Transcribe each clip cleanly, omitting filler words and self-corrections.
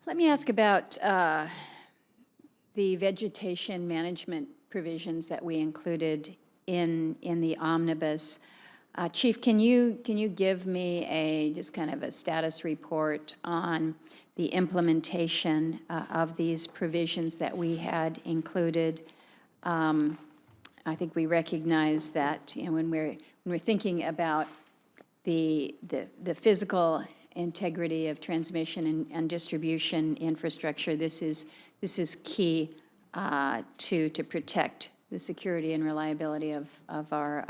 Let me ask about the vegetation management provisions that we included in the omnibus. Chief, can you give me just kind of a status report on the implementation of these provisions that we had included? I think we recognize that when we're thinking about the physical integrity of transmission and distribution infrastructure, this is key to protect the security and reliability of our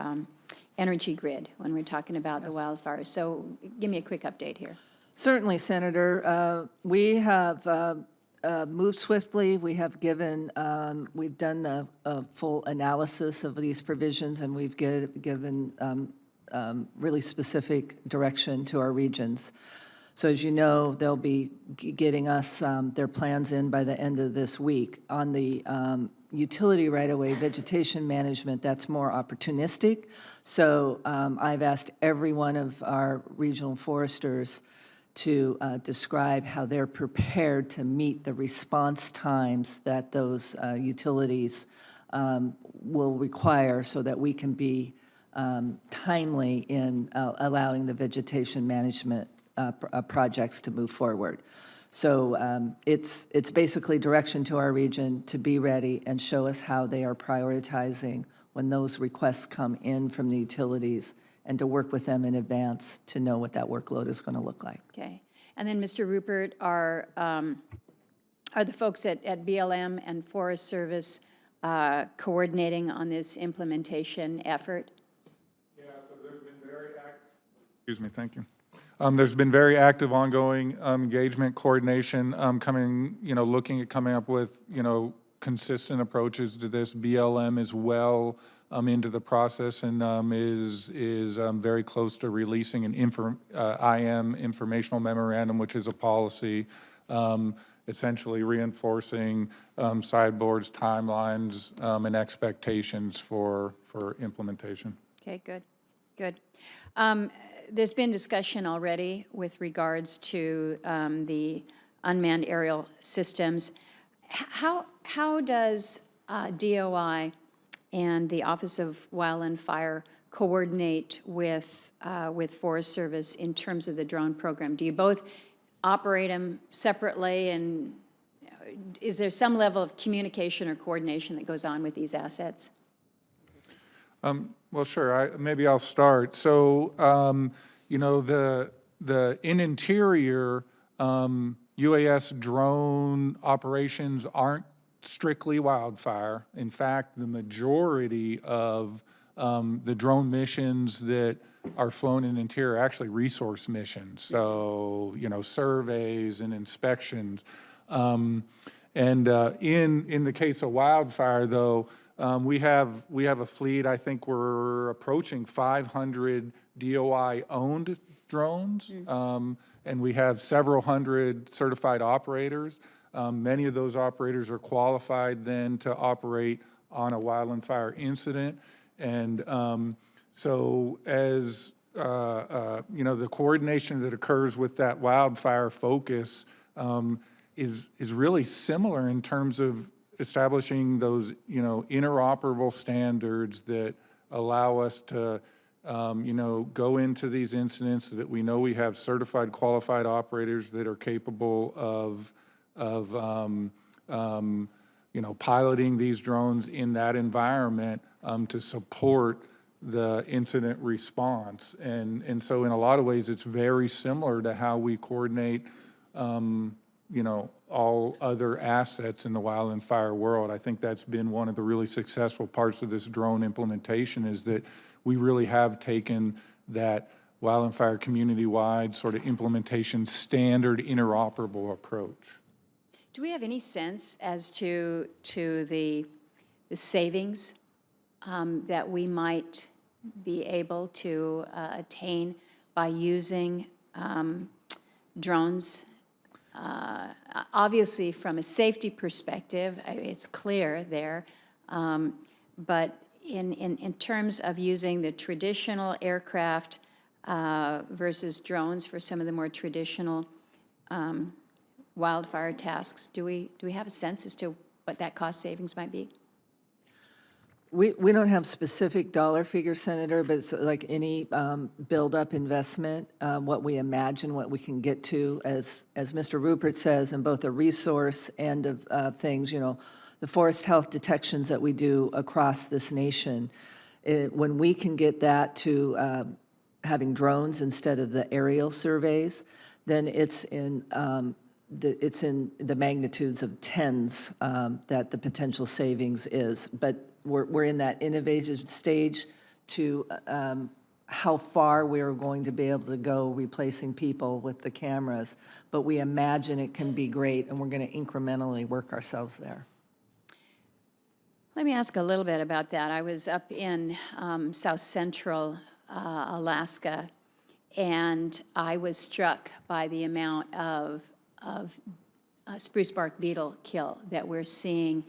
energy grid when we're talking about the wildfires. So give me a quick update here. Certainly, Senator. We have moved swiftly. We have we've done a full analysis of these provisions, and we've given really specific direction to our regions. So as you know, they'll be getting us their plans in by the end of this week. On the utility right-of-way vegetation management, that's more opportunistic. So I've asked every one of our regional foresters to describe how they're prepared to meet the response times that those utilities will require so that we can be timely in allowing the vegetation management projects to move forward. So it's basically direction to our region to be ready and show us how they are prioritizing when those requests come in from the utilities, and to work with them in advance to know what that workload is going to look like. Okay. And then, Mr. Rupert, are the folks at BLM and Forest Service coordinating on this implementation effort? Yeah, so there's been very active, excuse me, thank you. There's been very active ongoing engagement, coordination, looking at coming up with, consistent approaches to this. BLM is well into the process and is very close to releasing an IM, informational memorandum, which is a policy essentially reinforcing sideboards, timelines, and expectations for implementation. Okay, good. There's been discussion already with regards to the unmanned aerial systems. How does DOI and the Office of Wildland Fire coordinate with Forest Service in terms of the drone program? Do you both operate them separately, and is there some level of communication or coordination that goes on with these assets? Well, sure. Maybe I'll start. So, the interior UAS drone operations aren't strictly wildfire. In fact, the majority of the drone missions that are flown in interior are actually resource missions. So, surveys and inspections. And in the case of wildfire, though, we have a fleet. I think we're approaching 500 DOI-owned drones, and we have several hundred certified operators. Many of those operators are qualified then to operate on a wildland fire incident. And so as, the coordination that occurs with that wildfire focus is really similar in terms of establishing those, interoperable standards that allow us to, go into these incidents so that we know we have certified, qualified operators that are capable of piloting these drones in that environment to support the incident response. And so in a lot of ways, it's very similar to how we coordinate, all other assets in the wildland fire world. I think that's been one of the really successful parts of this drone implementation, is that we really have taken that wildland fire community-wide sort of implementation standard interoperable approach. Do we have any sense as to the savings that we might be able to attain by using drones? Obviously, from a safety perspective, it's clear there, but in terms of using the traditional aircraft versus drones for some of the more traditional wildfire tasks. Do we have a sense as to what that cost savings might be? We don't have specific dollar figure, Senator, but it's like any build-up investment, what we imagine, what we can get to, as Mr. Rupert says, in both the resource end of things, you know, the forest health detections that we do across this nation. When we can get that to having drones instead of the aerial surveys, then it's in the magnitudes of tens that the potential savings is. But we're in that innovative stage to how far we're going to be able to go replacing people with the cameras. But we imagine it can be great, and we're going to incrementally work ourselves there. Let me ask a little bit about that. I was up in South Central Alaska, and I was struck by the amount of spruce bark beetle kill that we're seeing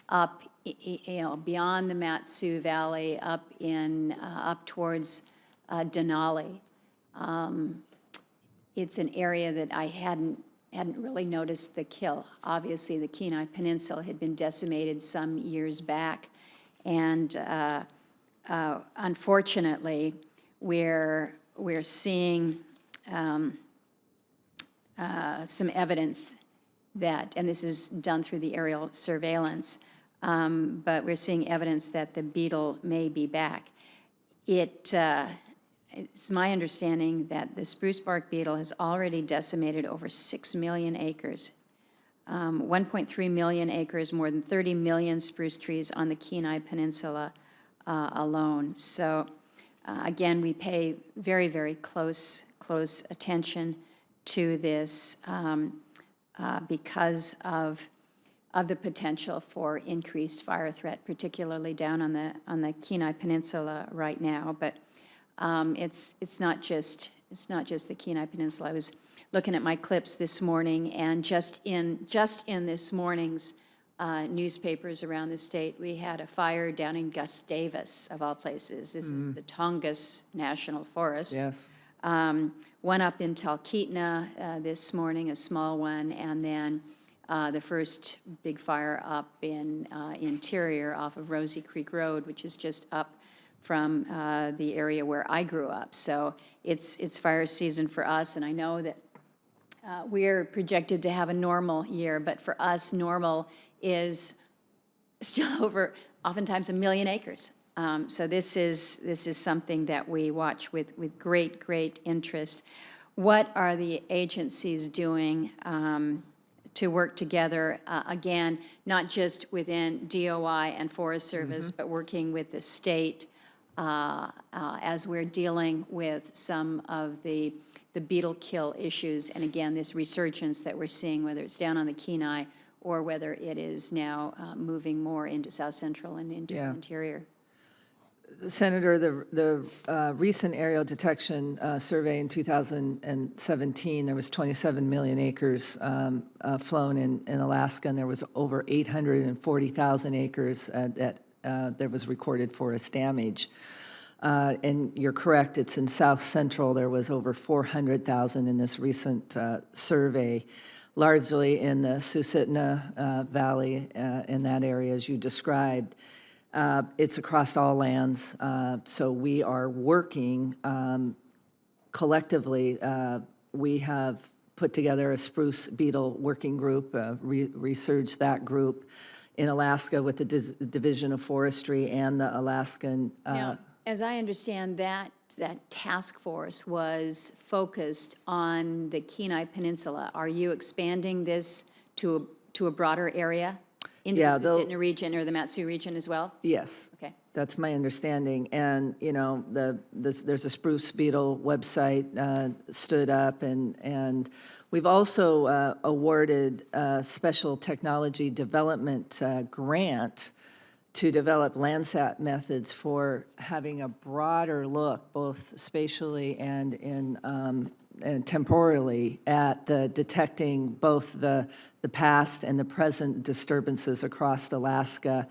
up, you know, beyond the Matsu Valley, up towards Denali. It's an area that I hadn't really noticed the kill. Obviously, the Kenai Peninsula had been decimated some years back, and unfortunately, we're seeing some evidence that, and this is done through the aerial surveillance, but we're seeing evidence that the beetle may be back. It's my understanding that the spruce bark beetle has already decimated over 6 million acres, 1.3 million acres, more than 30 million spruce trees on the Kenai Peninsula alone. So again, we pay very, very close attention to this because of the potential for increased fire threat, particularly down on the Kenai Peninsula right now. But it's not just the Kenai Peninsula. I was looking at my clips this morning, and just in this morning's newspapers around the state, we had a fire down in Gustavus, of all places. This is the Tongass National Forest. Yes. One up in Talkeetna this morning, a small one, and then the first big fire up in interior off of Rosy Creek Road, which is just up from the area where I grew up. So it's fire season for us, and I know that we're projected to have a normal year, but for us, normal is still over oftentimes 1 million acres. So this is something that we watch with great interest. What are the agencies doing to work together, again, not just within DOI and Forest Service, but working with the state as we're dealing with some of the beetle kill issues, and again, this resurgence that we're seeing, whether it's down on the Kenai or whether it is now moving more into South Central and into the interior? Senator, the recent aerial detection survey in 2017, there was 27 million acres flown in Alaska, and there was over 840,000 acres that was recorded forest damage. And you're correct, it's in South Central. There was over 400,000 in this recent survey, largely in the Susitna Valley, in that area, as you described. It's across all lands, so we are working collectively. We have put together a spruce beetle working group, researched that group in Alaska with the Division of Forestry and the Alaskan. Now, as I understand, that task force was focused on the Kenai Peninsula. Are you expanding this to a broader area? Into the Susitna region or the Matsu region as well? Yes. Okay. That's my understanding. And, you know, there's a spruce beetle website stood up, and we've also awarded a special technology development grant to develop Landsat methods for having a broader look, both spatially and temporally, at the detecting both the past and the present disturbances across Alaska.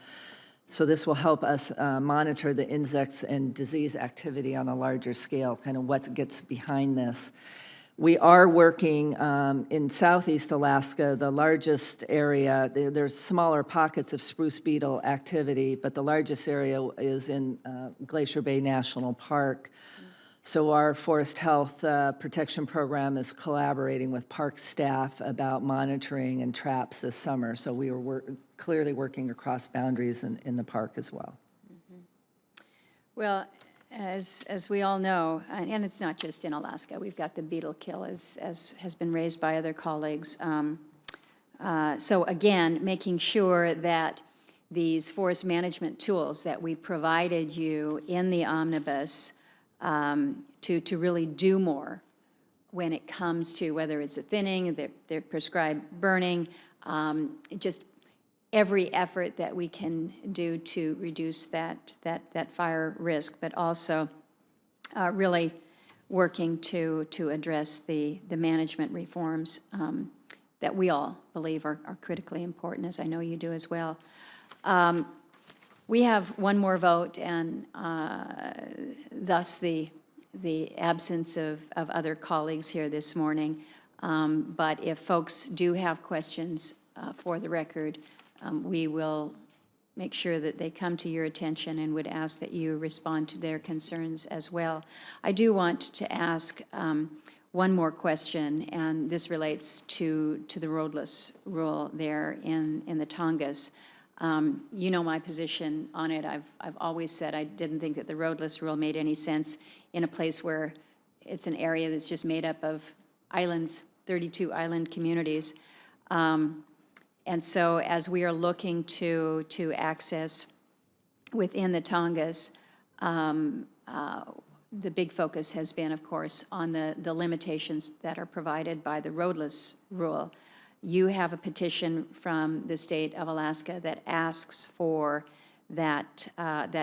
So this will help us monitor the insects and disease activity on a larger scale, kind of what gets behind this. We are working in southeast Alaska, the largest area. There's smaller pockets of spruce beetle activity, but the largest area is in Glacier Bay National Park. So our Forest Health Protection Program is collaborating with park staff about monitoring and traps this summer. So we are clearly working across boundaries in the park as well. Well, as we all know, and it's not just in Alaska, we've got the beetle kill, as has been raised by other colleagues. So again, making sure that these forest management tools that we provided you in the omnibus to really do more when it comes to whether it's a thinning, the prescribed burning, just every effort that we can do to reduce that fire risk, but also really working to address the management reforms that we all believe are critically important, as I know you do as well. We have one more vote, and thus the absence of other colleagues here this morning. But if folks do have questions for the record, we will make sure that they come to your attention and would ask that you respond to their concerns as well. I do want to ask one more question, and this relates to the roadless rule there in the Tongass. You know my position on it. I've always said I didn't think that the roadless rule made any sense in a place where it's an area that's just made up of islands, 32 island communities. And so as we are looking to access within the Tongass, the big focus has been, of course, on the limitations that are provided by the roadless rule. You have a petition from the state of Alaska that asks for that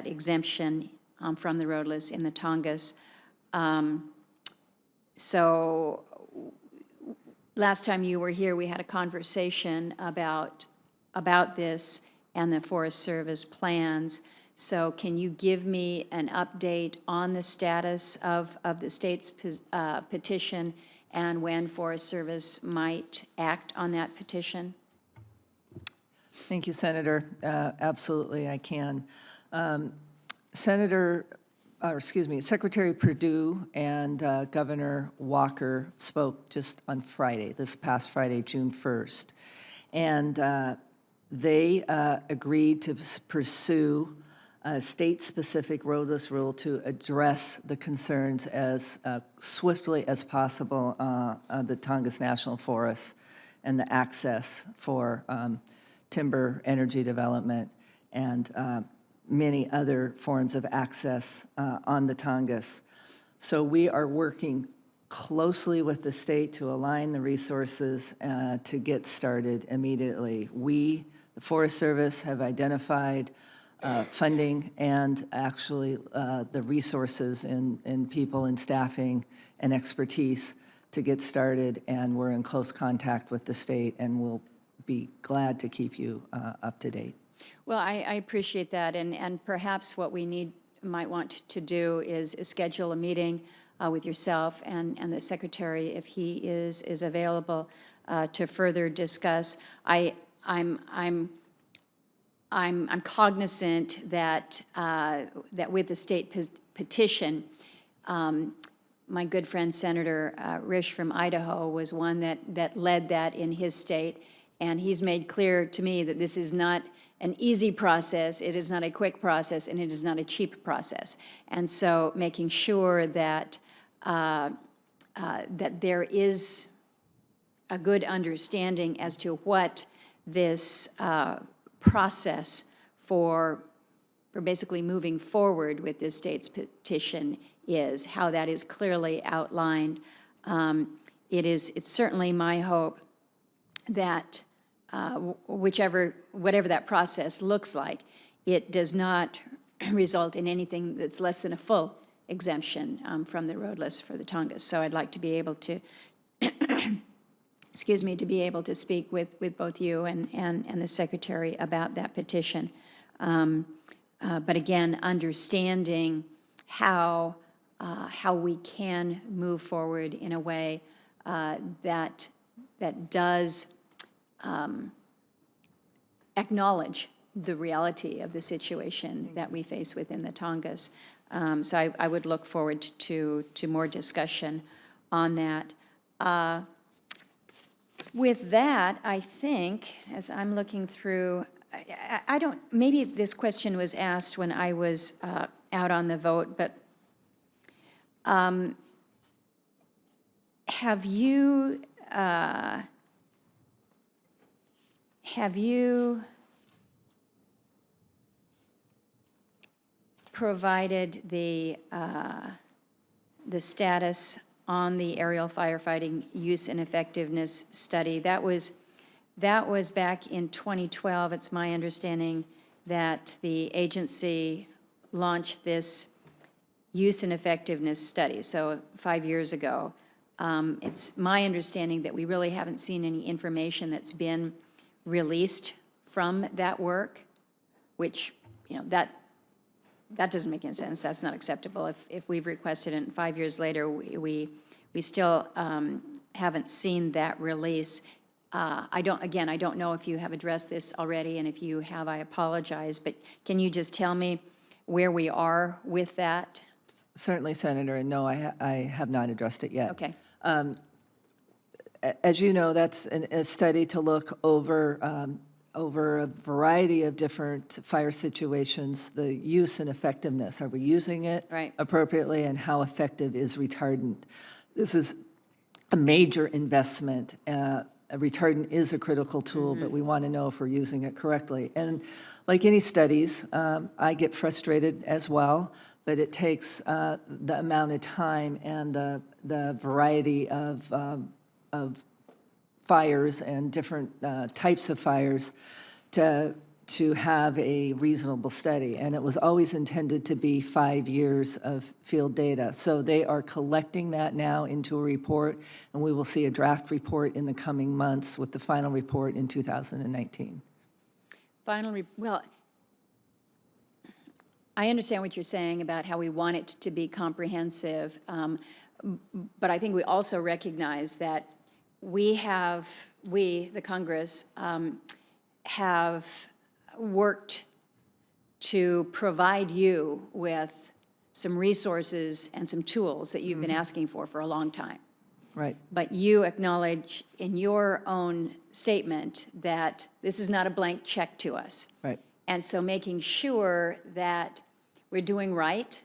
exemption from the roadless in the Tongass. So last time you were here, we had a conversation about this and the Forest Service plans. So can you give me an update on the status of the state's petition and when Forest Service might act on that petition? Thank you, Senator. Absolutely, I can. Secretary Perdue and Governor Walker spoke just on Friday, this past Friday, June 1st. And they agreed to pursue a state-specific roadless rule to address the concerns as swiftly as possible of the Tongass National Forest and the access for timber energy development and many other forms of access on the Tongass. So we are working closely with the state to align the resources to get started immediately. We, the Forest Service, have identified funding and actually the resources in people and staffing and expertise to get started, and we're in close contact with the state, and we'll be glad to keep you up to date. Well, I appreciate that, and perhaps what we might want to do is schedule a meeting with yourself and the secretary, if he is available, to further discuss. I'm cognizant that with the state petition, my good friend Senator Risch from Idaho was one that led that in his state, and he's made clear to me that this is not an easy process, it is not a quick process, and it is not a cheap process. And so making sure that that there is a good understanding as to what this process for basically moving forward with this state's petition is, how that is clearly outlined. It's certainly my hope that whatever that process looks like, it does not result in anything that's less than a full exemption from the roadless for the Tongass. So I'd like to be able to, excuse me, to be able to speak with both you and the secretary about that petition. But again, understanding how we can move forward in a way that does acknowledge the reality of the situation that we face within the Tongass. So I would look forward to more discussion on that. With that, I think, as I'm looking through, I don't, maybe this question was asked when I was out on the vote, but have you provided the status on the aerial firefighting use and effectiveness study? That was back in 2012. It's my understanding that the agency launched this use and effectiveness study, so 5 years ago. It's my understanding that we really haven't seen any information that's been released from that work, which, you know, that doesn't make any sense. That's not acceptable. If we've requested it and 5 years later, we still haven't seen that release. I don't know if you have addressed this already, and if you have, I apologize, but can you just tell me where we are with that? Certainly, Senator, and no, I have not addressed it yet. Okay. As you know, that's a study to look over a variety of different fire situations, the use and effectiveness. Are we using it Right. appropriately, and how effective is retardant? This is a major investment. A retardant is a critical tool, but we want to know if we're using it correctly. And like any studies, I get frustrated as well, but it takes the amount of time and the variety of fires and different types of fires to have a reasonable study. And it was always intended to be 5 years of field data. So they are collecting that now into a report, and we will see a draft report in the coming months with the final report in 2019. Well, I understand what you're saying about how we want it to be comprehensive, but I think we also recognize that we, the Congress, have worked to provide you with some resources and some tools that you've been asking for a long time. Right. But you acknowledge in your own statement that this is not a blank check to us. Right. And so making sure that we're doing right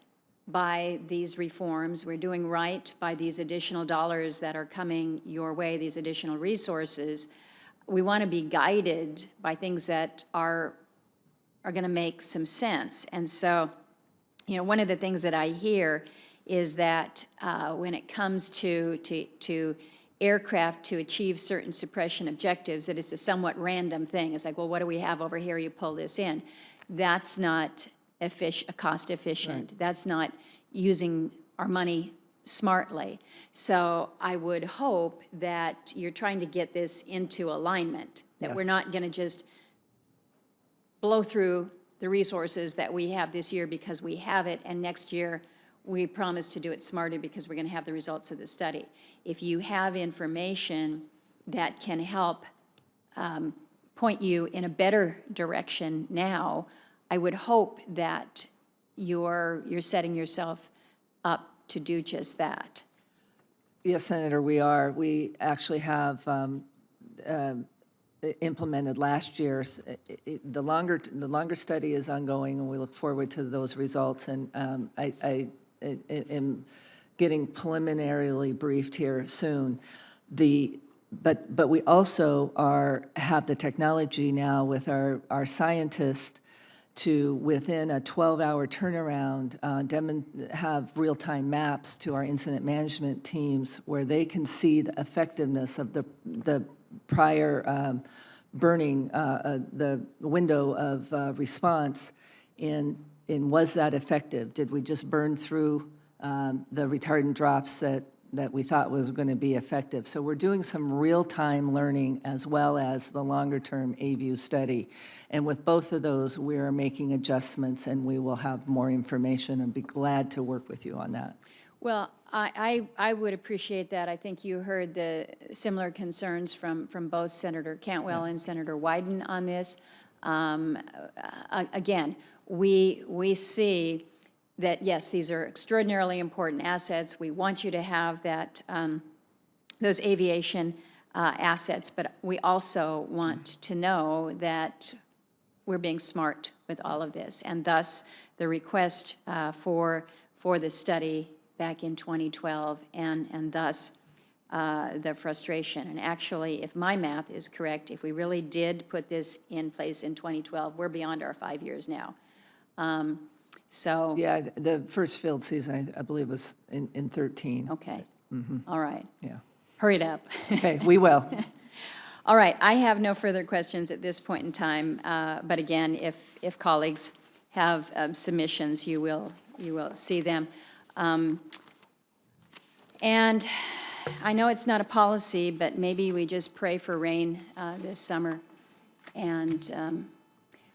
by these reforms, we're doing right by these additional dollars that are coming your way, these additional resources, we want to be guided by things that are going to make some sense. And so, you know, one of the things that I hear is that when it comes to aircraft to achieve certain suppression objectives, that it's a somewhat random thing. It's like, well, what do we have over here? You pull this in. That's not cost efficient. Right. That's not using our money smartly. So I would hope that you're trying to get this into alignment, that Yes. we're not going to just blow through the resources that we have this year because we have it, and next year we promise to do it smarter because we're going to have the results of the study. If you have information that can help point you in a better direction now, I would hope that you're setting yourself up to do just that. Yes, Senator, we are. We actually have implemented last year. The longer study is ongoing, and we look forward to those results. And I am getting preliminarily briefed here soon. But we also have the technology now with our scientists to, within a 12-hour turnaround, have real-time maps to our incident management teams where they can see the effectiveness of the prior burning, the window of response in was that effective? Did we just burn through the retardant drops that we thought was going to be effective? So we're doing some real-time learning as well as the longer-term AView study. And with both of those, we are making adjustments, and we will have more information and be glad to work with you on that. Well, I would appreciate that. I think you heard the similar concerns from both Senator Cantwell and Senator Wyden on this. Again, we see that, yes, these are extraordinarily important assets. We want you to have that, those aviation assets, but we also want to know that we're being smart with all of this, and thus the request for the study back in 2012, and thus the frustration. And actually, if my math is correct, if we really did put this in place in 2012, we're beyond our 5 years now. So. Yeah, the first field season, I believe, was in 13. Okay. All right. Yeah. Hurry it up. Okay, we will. All right, I have no further questions at this point in time, but again, if colleagues have submissions, you will see them. And I know it's not a policy, but maybe we just pray for rain this summer. And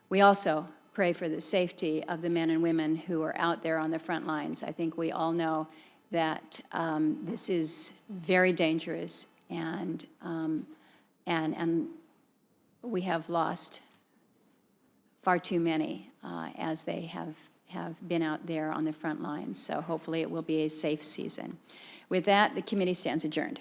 we also pray for the safety of the men and women who are out there on the front lines. I think we all know that this is very dangerous, and we have lost far too many as they have been out there on the front lines. So hopefully it will be a safe season. With that, the committee stands adjourned.